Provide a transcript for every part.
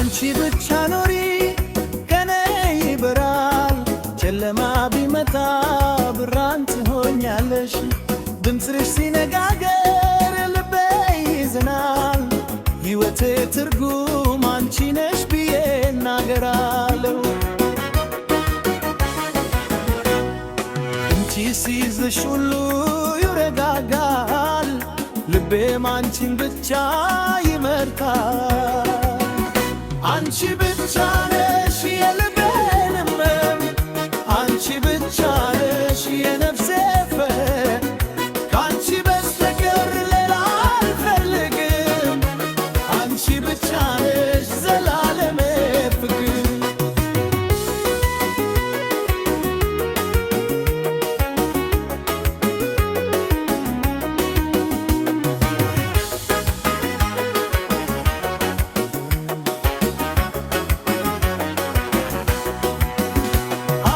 አንቺ ብቻ ኖሪ ከኔ ይበራል ጨለማ ቢመጣ ብርሃን ትሆኛለሽ ድምፅሽ ሲነጋገር ልቤ ይዝናል ሕይወቴ ትርጉም አንቺ ነሽ ብዬ እናገራለሁ አንቺ ሲይዝሽ ሁሉ ይረጋጋል ልቤም አንቺን ብቻ ይመርጣል አንቺ ብቻ ነሽ የልቤን ሕመም አንቺ ብቻ ነሽ የነፍሴ ፍቅር ከአንቺ በስተቀር ሌላ አልፈልግም አንቺ ብቻ ነሽ ዘላለሜ ፍቅር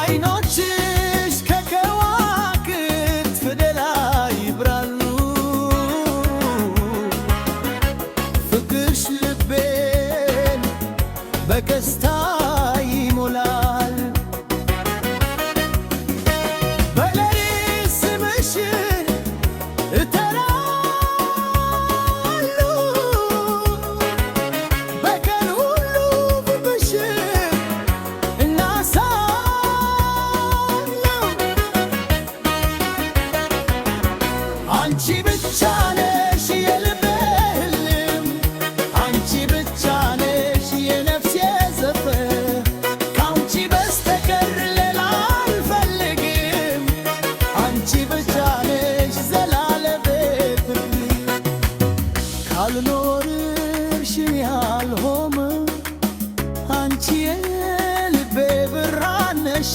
አይኖችሽ ከከዋክብት በላይ ይበራሉ ፍቅርሽ ልቤን በደስታ ይሞላል በሌሊት ስምሽን እጠራለሁ በቀን ሁሉ ፍቅርሽን አንቺ ብቻ ነሽ የልቤ ሕልም አንቺ ብቻ ነሽ የነፍሴ ዘፈን ከአንቺ በስተቀር ሌላ አልፈልግም አንቺ ብቻ ነሽ ዘላለሜ ፍቅር ካልኖርሽ እኔ አልሆንም አንቺ የልቤ ብርሃን ነሽ